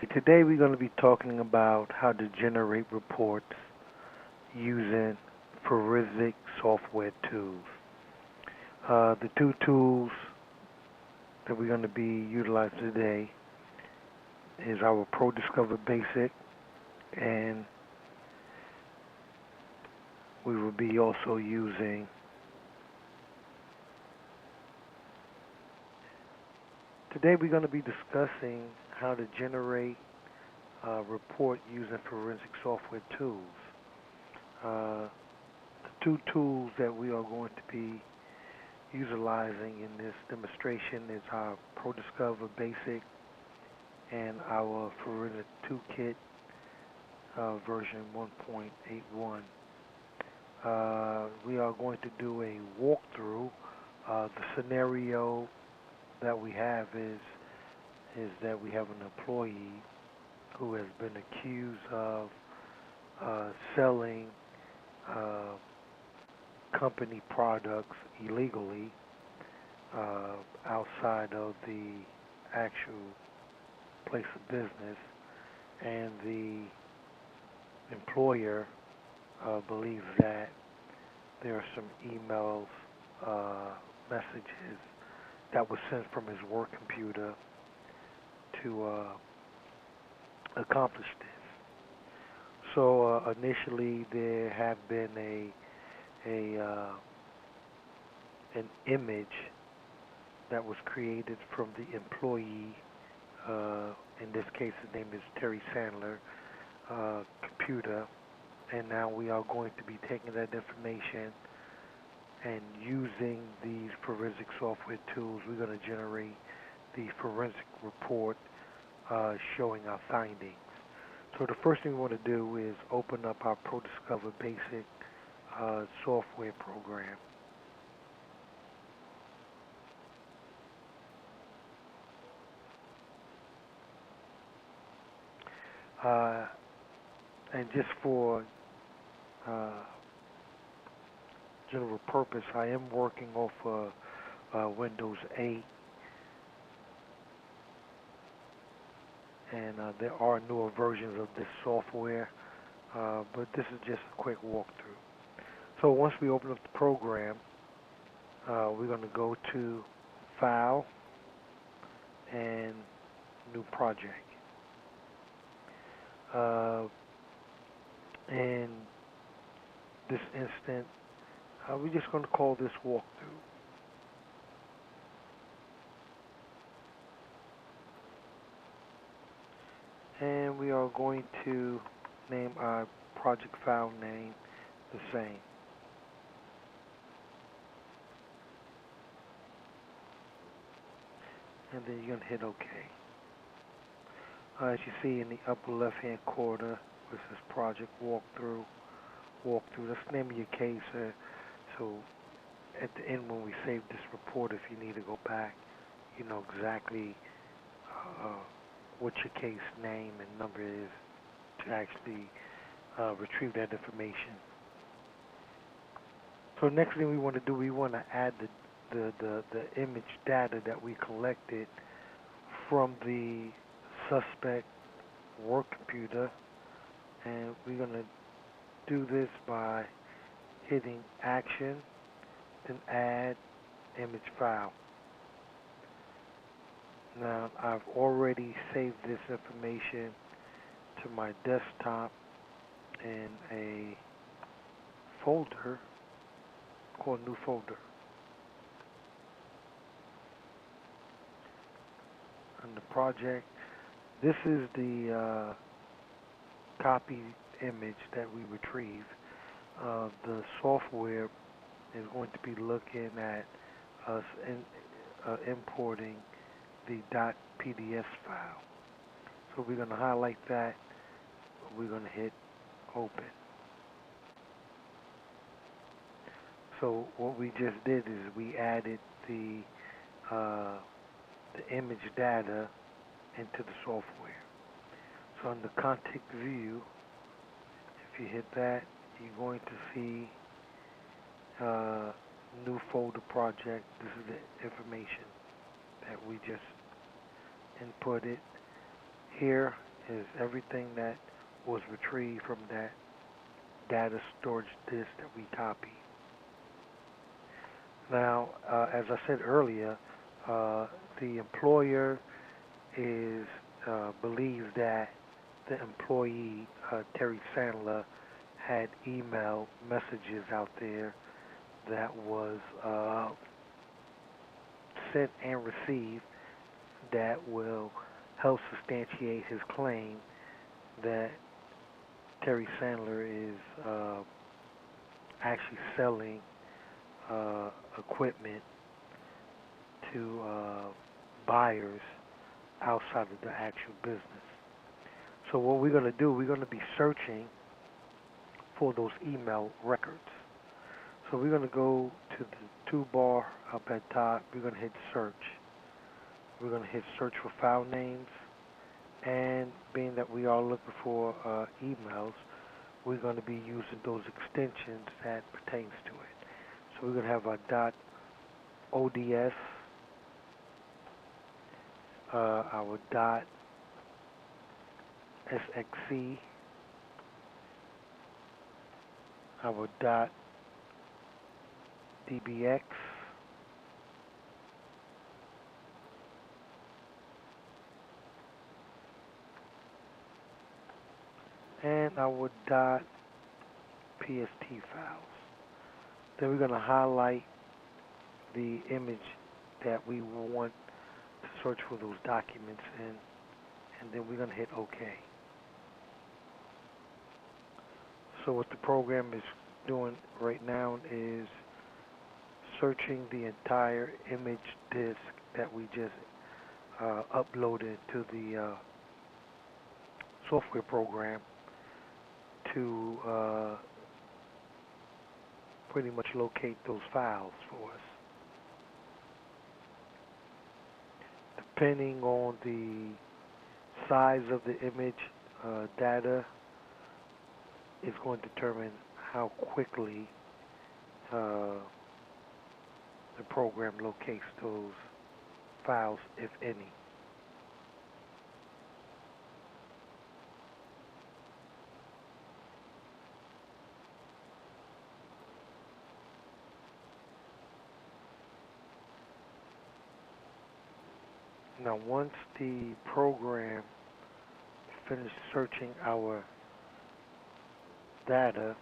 Today we're going to be talking about how to generate reports using forensic software tools. The two tools that we're going to be utilizing today is our ProDiscover Basic, and we will be also using today we're going to be discussing how to generate a report using forensic software tools. Uh, the two tools that we are going to be utilizing in this demonstration is our ProDiscover Basic and our Forensic Toolkit version 1.81. We are going to do a walkthrough. The scenario that we have is that we have an employee who has been accused of selling uh, company products illegally outside of the actual place of business, and the employer believes that there are some emails, messages that were sent from his work computer to accomplish this. So initially, there have been a an image that was created from the employee. In this case, his name is Terry Sandler. Computer, and now we are going to be taking that information and using these forensic software tools. We're going to generate the forensic report showing our findings. So the first thing we want to do is open up our ProDiscover Basic software program. Uh, and just for uh, general purpose, I am working off Windows 8, and there are newer versions of this software, but this is just a quick walkthrough. So once we open up the program, we're going to go to File and New Project. In this instant, we're just going to call this walkthrough. And we are going to name our project file name the same. And then you're going to hit OK. As you see in the upper left-hand corner, this is Project Walkthrough. That's the name of your case. So at the end, when we save this report, if you need to go back, you know exactly uh, what your case name and number is to actually retrieve that information. So next thing we want to do, we want to add the image data that we collected from the suspect work computer, and we're going to do this by hitting Action, then Add Image File. Now I've already saved this information to my desktop in a folder called New Folder. On the project, this is the copy image that we retrieve. The software is going to be looking at us importing the .pds file. So we're going to highlight that. We're going to hit Open. So what we just did is we added the image data into the software. So in the context view, if you hit that, you're going to see new folder project. This is the information that we just inputted. Here is everything that was retrieved from that data storage disk that we copied. Now, as I said earlier, the employer is believes that the employee Terry Sandler had email messages out there that was sent and received that will help substantiate his claim that Terry Sandler is actually selling equipment to buyers outside of the actual business. So what we're going to do, we're going to be searching for those email records. So we're going to go to the toolbar up at top. We're going to hit search. We're going to hit search for file names. And being that we are looking for emails, we're going to be using those extensions that pertains to it. So we're going to have our .ods, our .sxc, our .dbx, and our .pst files. Then we're going to highlight the image that we want to search for those documents in, and then we're going to hit OK. So what the program is doing right now is searching the entire image disk that we just uploaded to the software program to pretty much locate those files for us. Depending on the size of the image data is going to determine how quickly the program locates those files, if any. Now, once the program finishes searching our data,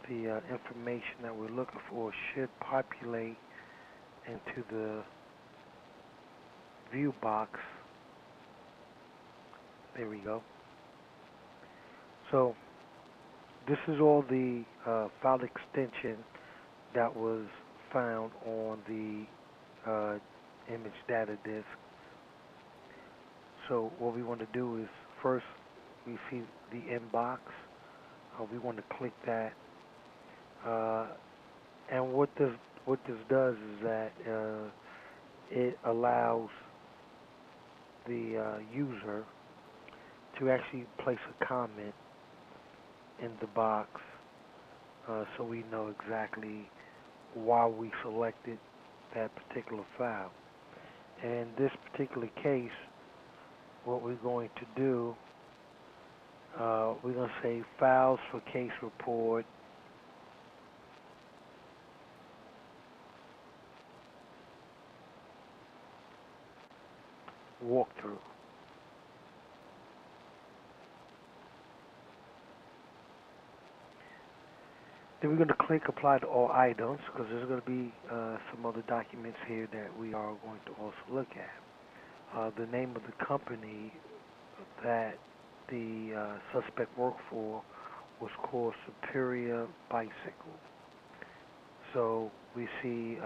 the information that we're looking for should populate into the view box. There we go. So this is all the file extension that was found on the image data disk. So what we want to do is first we see the inbox. We want to click that, and what this does is that it allows the user to actually place a comment in the box, so we know exactly why we selected that particular file. In this particular case, what we're going to do, we're going to say files for case report, walkthrough. Then we're going to click apply to all items, because there's going to be some other documents here that we are going to also look at. The name of the company that the suspect worked for was called Superior Bicycle. So we see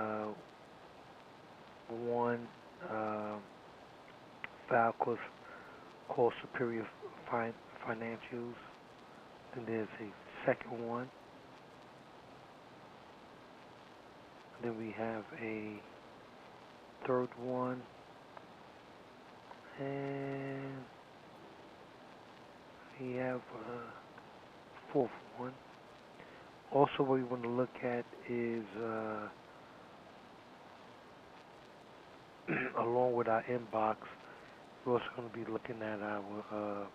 one file called Superior Financials. Then there's a second one. Then we have a third one. And have fourth one. Also, what we want to look at is along with our inbox, we're also going to be looking at our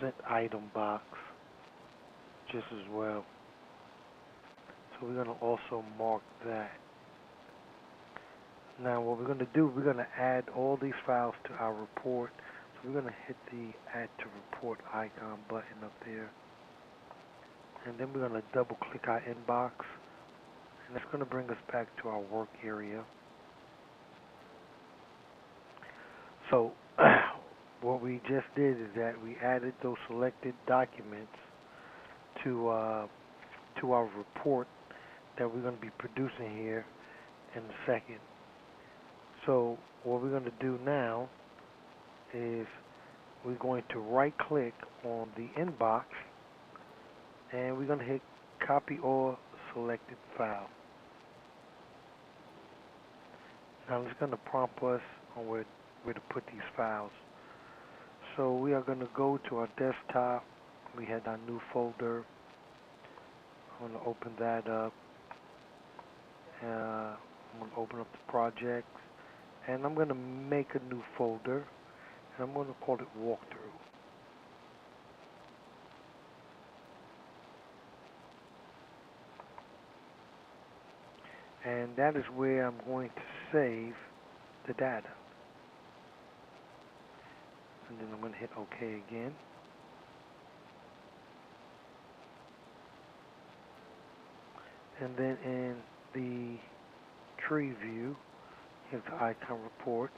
sent item box just as well. So we're going to also mark that. Now what we're going to do, we're going to add all these files to our report. So we're going to hit the add to report icon button up there. And then we're going to double click our inbox. And that's going to bring us back to our work area. So what we just did is that we added those selected documents to our report that we're going to be producing here in a second. So what we're going to do now is we're going to right click on the inbox and we're going to hit copy all selected file. Now it's going to prompt us on where to put these files. So we are going to go to our desktop. We had our new folder. I'm going to open that up. I'm going to open up the projects. And I'm going to make a new folder. And I'm going to call it walkthrough. And that is where I'm going to save the data. And then I'm going to hit OK again. And then in the tree view, here's the icon report.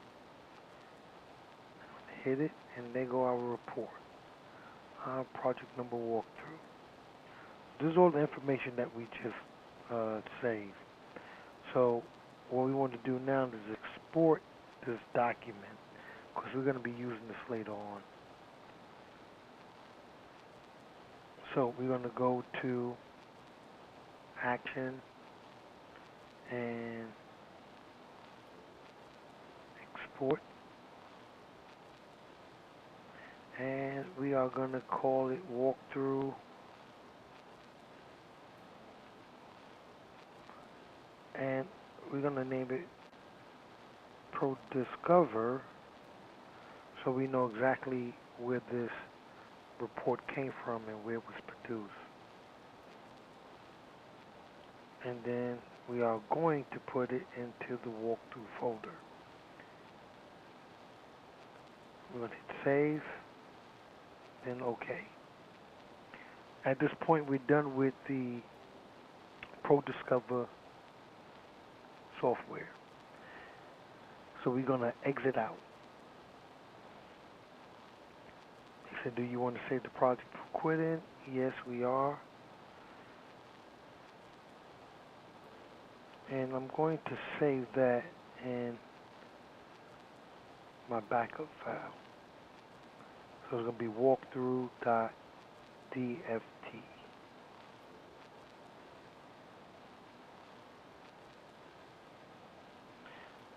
Hit it, and there go our report. Our project number walkthrough. This is all the information that we just saved. So what we want to do now is export this document because we're going to be using this later on. So we're going to go to Action and Export. And we are going to call it walkthrough. And we're going to name it ProDiscover so we know exactly where this report came from and where it was produced. And then we are going to put it into the walkthrough folder. We're going to hit save, then OK. At this point, we're done with the ProDiscover software. So we're going to exit out. He said, do you want to save the project for quitting? Yes, we are. And I'm going to save that in my backup file. So it's going to be walkthrough.dft.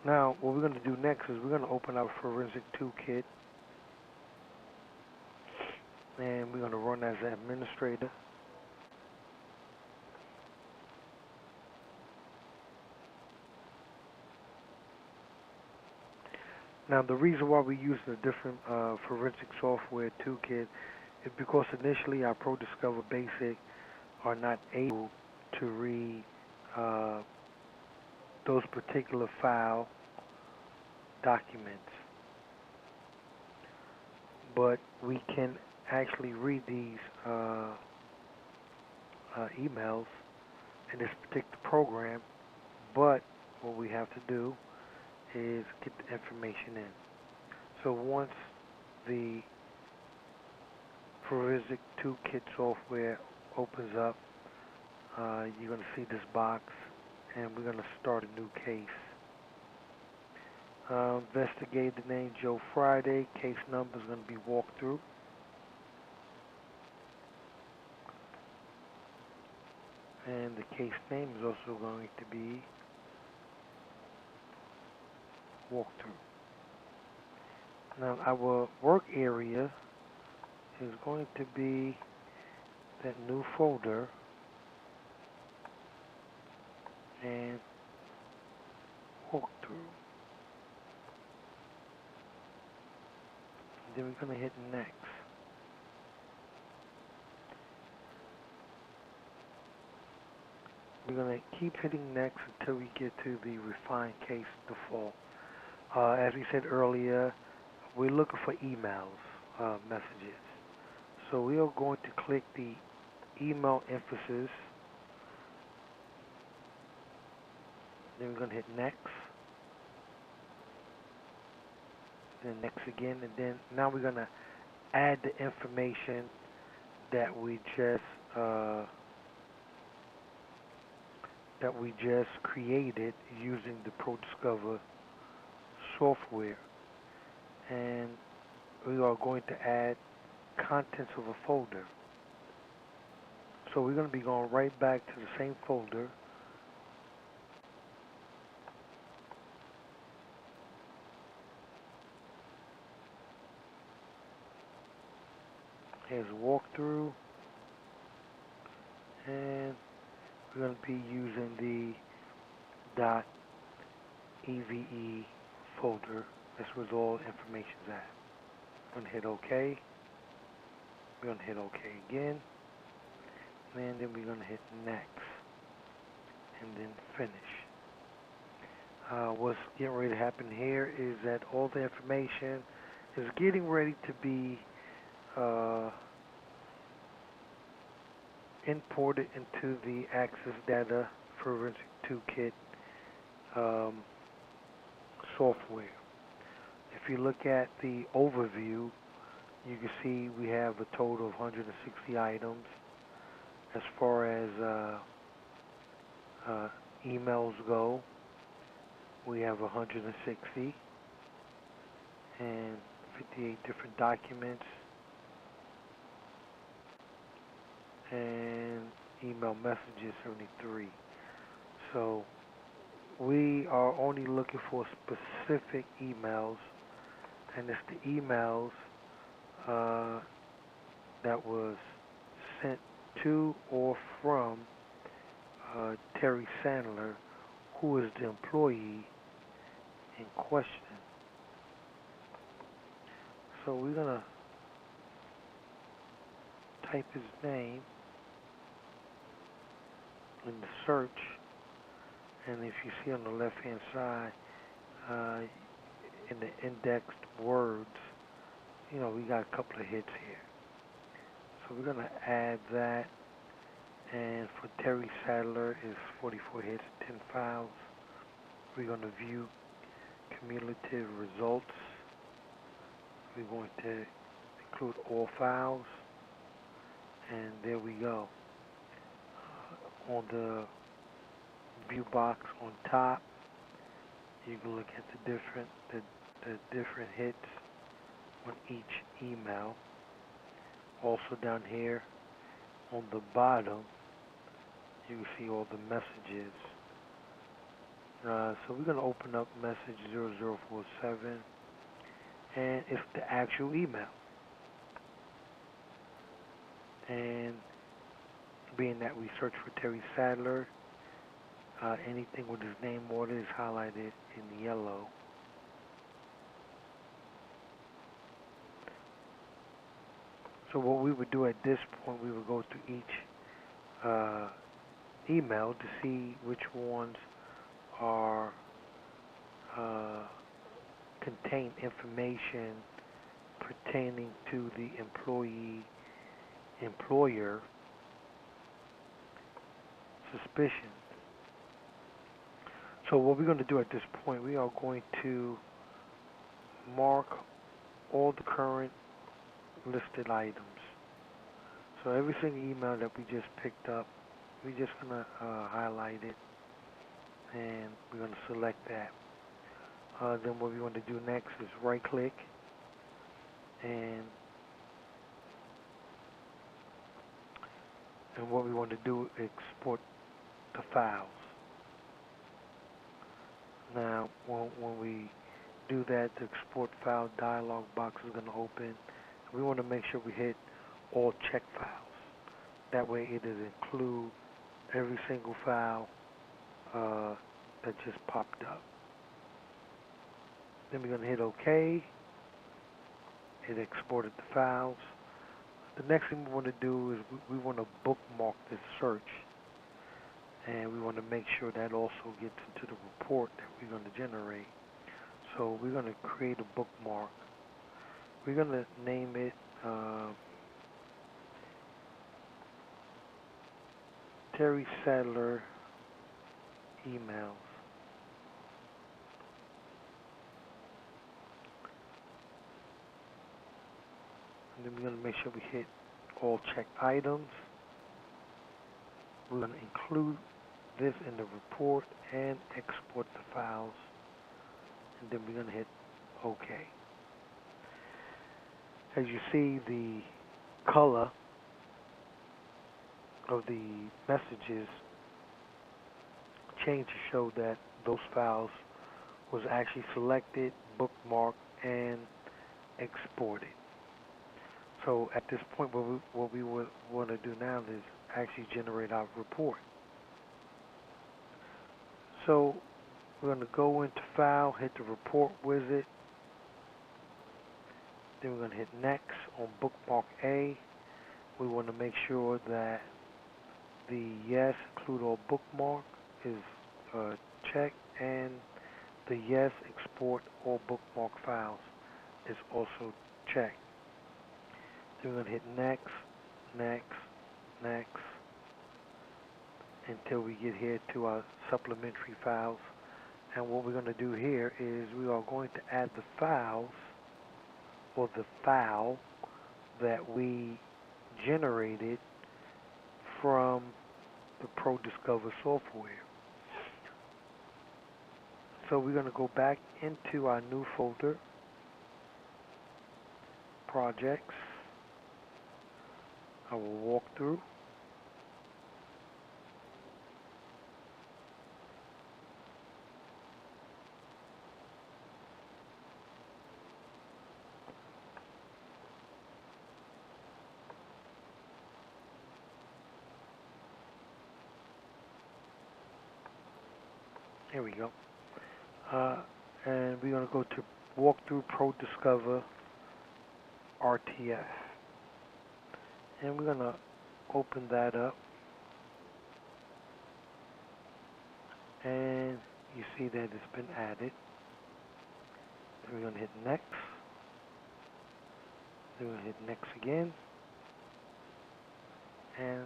Now, what we're going to do next is we're going to open our Forensic Toolkit. And we're going to run as an administrator. Now, the reason why we use a different forensic software toolkit is because initially our ProDiscover Basic are not able to read those particular file documents. But we can actually read these emails in this particular program, but what we have to do is get the information in. So once the Forensic Toolkit software opens up, you're going to see this box, and we're going to start a new case. Investigator name Joe Friday. Case number is going to be walkthrough. And the case name is also going to be walkthrough. Now our work area is going to be that new folder, and walkthrough. Then we're going to hit next. We're going to keep hitting next until we get to the refined case default. As we said earlier, we're looking for emails, messages. So we are going to click the email emphasis. Then we're going to hit next. Then next again, and then now we're going to add the information that we just created using the ProDiscover software, and we are going to add contents of a folder. So we're going to be going right back to the same folder. Here's walkthrough, and we're going to be using the .eve folder. That's where all information's at. I'm going to hit OK. We're going to hit OK again, and then we're going to hit next, and then finish. What's getting ready to happen here is that all the information is getting ready to be imported into the Access Data Forensic Toolkit software. If you look at the overview, you can see we have a total of 160 items. As far as emails go, we have 160 and 58 different documents, and email messages 73. So we are only looking for specific emails, and it's the emails that was sent to or from Terry Sandler, who is the employee in question. So we're going to type his name in the search, and if you see on the left hand side in the indexed words, you know, we got a couple of hits here. So we're going to add that, and for Terry Sadler is 44 hits, 10 files. We're going to view cumulative results. We're going to include all files, and there we go. On the view box on top, you can look at the different hits on each email. Also down here on the bottom, you can see all the messages. So we're going to open up message 0047, and it's the actual email. And being that we search for Terry Sadler, anything with his name order is highlighted in yellow. So what we would do at this point, we would go through each email to see which ones are contain information pertaining to the employer suspicion. So what we're going to do at this point, we are going to mark all the current listed items. So every single email that we just picked up, we're just going to highlight it, and we're going to select that. Then what we want to do next is right click, and what we want to do is export the files. Now when we do that, the export file dialog box is going to open. We want to make sure we hit all check files. That way it'll include every single file that just popped up. Then we're going to hit OK. It exported the files. The next thing we want to do is we want to bookmark this search, and we want to make sure that also gets into the report that we're going to generate. So we're going to create a bookmark. We're going to name it Terry Sadler emails. And then we're going to make sure we hit all check items. We're going to include this in the report and export the files. And then we're going to hit OK. As you see, the color of the messages changed to show that those files was actually selected, bookmarked, and exported. So at this point, what we would want to do now is actually generate our report. So we're going to go into File, hit the Report Wizard. Then we're going to hit Next on Bookmark A. We want to make sure that the Yes, Include All Bookmark is checked, and the Yes, Export All Bookmark Files is also checked. Then we're going to hit Next, Next, Next, until we get here to our supplementary files. And what we're going to do here is we are going to add the files, or the file that we generated from the ProDiscover software. So we're going to go back into our new folder, Projects, our walkthrough. Here we go. And we're going to go to Walkthrough ProDiscover RTF. And we're going to open that up. And you see that it's been added. Then we're going to hit Next. Then we're going to hit Next again. And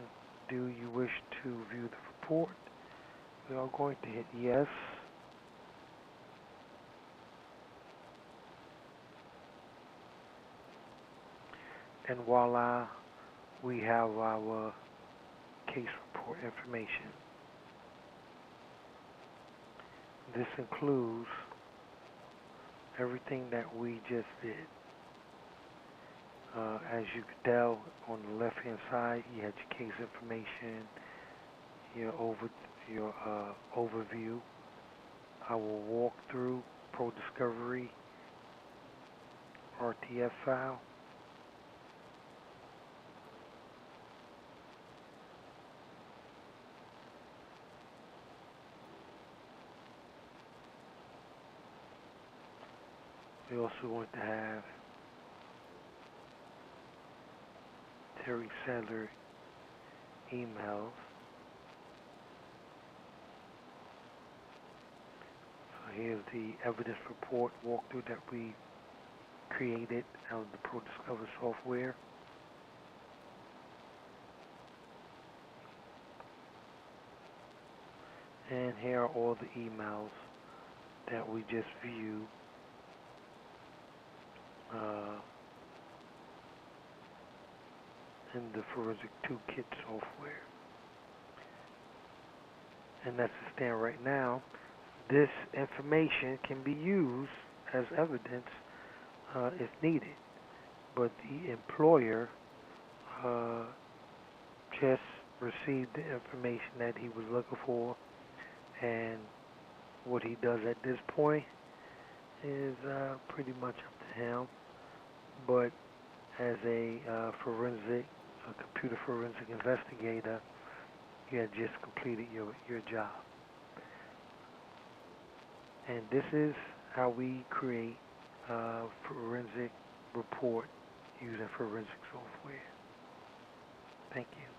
do you wish to view the report? We are going to hit Yes. And voila, we have our case report information. This includes everything that we just did. As you can tell, on the left-hand side, you had your case information, your overview, our walkthrough, ProDiscovery, RTF file. We also want to have Terry Sadler emails. So here's the evidence report walkthrough that we created out of the ProDiscover software. And here are all the emails that we just viewed. In the Forensic Toolkit software. And as it stands right now, this information can be used as evidence if needed. But the employer just received the information that he was looking for, and what he does at this point is pretty much up to him. But as a computer forensic investigator, you had just completed your job. And this is how we create a forensic report using forensic software. Thank you.